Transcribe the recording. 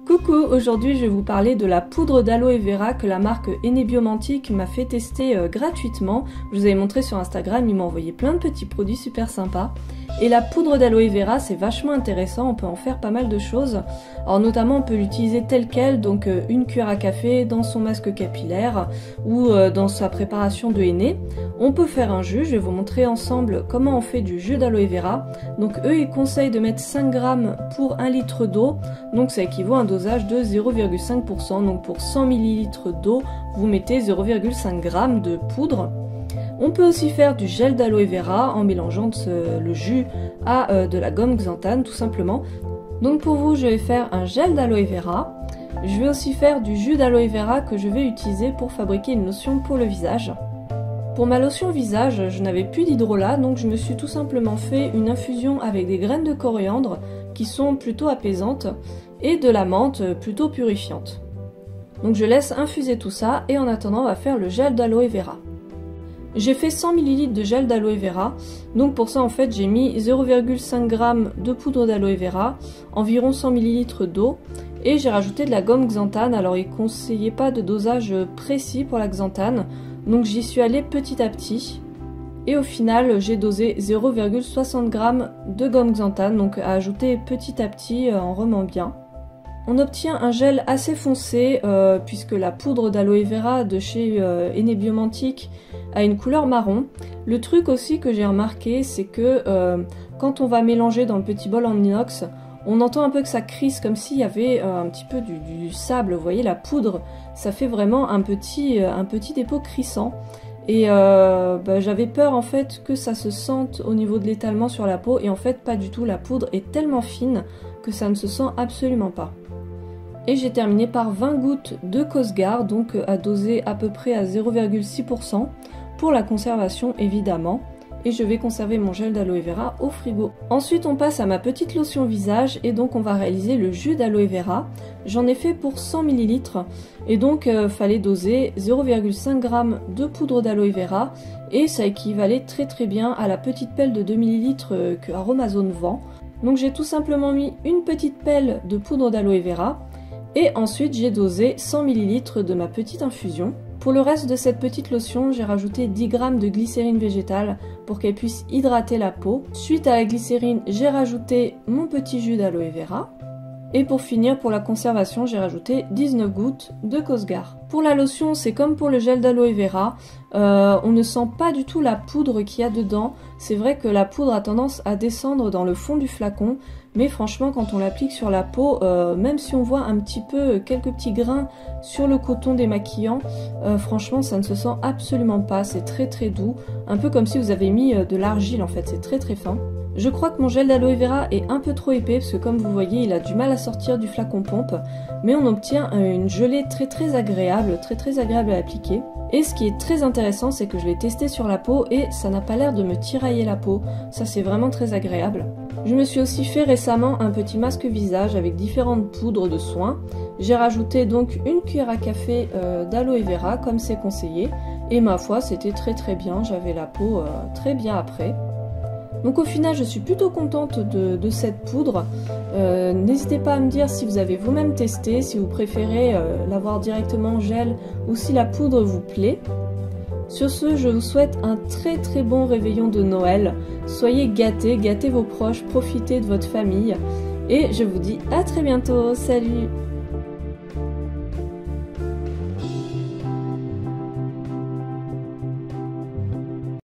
Coucou, aujourd'hui je vais vous parler de la poudre d'aloe vera que la marque Enebiomantic m'a fait tester gratuitement. Je vous avais montré sur Instagram, ils m'ont envoyé plein de petits produits super sympas. Et la poudre d'aloe vera c'est vachement intéressant, on peut en faire pas mal de choses. Alors notamment on peut l'utiliser telle quelle, donc une cuillère à café dans son masque capillaire ou dans sa préparation de henné. On peut faire un jus, je vais vous montrer ensemble comment on fait du jus d'aloe vera. Donc eux ils conseillent de mettre 5 grammes pour 1 litre d'eau, donc ça équivaut à un dosage de 0,5%, donc pour 100 ml d'eau vous mettez 0,5 g de poudre. On peut aussi faire du gel d'aloe vera en mélangeant le jus à de la gomme xanthane tout simplement. Donc pour vous je vais faire un gel d'aloe vera. Je vais aussi faire du jus d'aloe vera que je vais utiliser pour fabriquer une lotion pour le visage. Pour ma lotion visage, je n'avais plus d'hydrolat, donc je me suis tout simplement fait une infusion avec des graines de coriandre qui sont plutôt apaisantes et de la menthe plutôt purifiante. Donc je laisse infuser tout ça et en attendant on va faire le gel d'aloe vera. J'ai fait 100 ml de gel d'aloe vera, donc pour ça en fait j'ai mis 0,5 g de poudre d'aloe vera, environ 100 ml d'eau et j'ai rajouté de la gomme xanthane. Alors ils ne conseillaient pas de dosage précis pour la xanthane, donc j'y suis allée petit à petit et au final j'ai dosé 0,60 g de gomme xanthane, donc à ajouter petit à petit en remant bien. On obtient un gel assez foncé puisque la poudre d'aloe vera de chez Enebiomantic a une couleur marron. Le truc aussi que j'ai remarqué c'est que quand on va mélanger dans le petit bol en inox, on entend un peu que ça crisse comme s'il y avait un petit peu du sable. Vous voyez la poudre, ça fait vraiment un petit dépôt crissant. Et j'avais peur en fait que ça se sente au niveau de l'étalement sur la peau et en fait pas du tout, la poudre est tellement fine que ça ne se sent absolument pas. Et j'ai terminé par 20 gouttes de Cosgar, donc à doser à peu près à 0,6% pour la conservation évidemment. Et je vais conserver mon gel d'aloe vera au frigo. Ensuite on passe à ma petite lotion visage et donc on va réaliser le jus d'aloe vera. J'en ai fait pour 100 ml et donc fallait doser 0,5 g de poudre d'aloe vera et ça équivalait très bien à la petite pelle de 2 ml que Aromazone vend. Donc j'ai tout simplement mis une petite pelle de poudre d'aloe vera et ensuite j'ai dosé 100 ml de ma petite infusion. Pour le reste de cette petite lotion, j'ai rajouté 10 g de glycérine végétale pour qu'elle puisse hydrater la peau. Suite à la glycérine, j'ai rajouté mon petit jus d'aloe vera. Et pour finir, pour la conservation, j'ai rajouté 19 gouttes de Cosgar. Pour la lotion, c'est comme pour le gel d'aloe vera, on ne sent pas du tout la poudre qu'il y a dedans. C'est vrai que la poudre a tendance à descendre dans le fond du flacon, mais franchement quand on l'applique sur la peau, même si on voit un petit peu quelques petits grains sur le coton démaquillant, franchement ça ne se sent absolument pas, c'est très doux, un peu comme si vous avez mis de l'argile en fait, c'est très fin. Je crois que mon gel d'aloe vera est un peu trop épais parce que comme vous voyez il a du mal à sortir du flacon pompe, mais on obtient une gelée très agréable, très agréable à appliquer. Et ce qui est très intéressant c'est que je l'ai testé sur la peau et ça n'a pas l'air de me tirailler la peau, ça c'est vraiment très agréable. Je me suis aussi fait récemment un petit masque visage avec différentes poudres de soins. J'ai rajouté donc une cuillère à café d'aloe vera comme c'est conseillé et ma foi c'était très bien, j'avais la peau très bien après. Donc au final je suis plutôt contente de cette poudre. N'hésitez pas à me dire si vous avez vous-même testé, si vous préférez l'avoir directement en gel ou si la poudre vous plaît. Sur ce, je vous souhaite un très bon réveillon de Noël. Soyez gâtés, gâtez vos proches, profitez de votre famille. Et je vous dis à très bientôt, salut!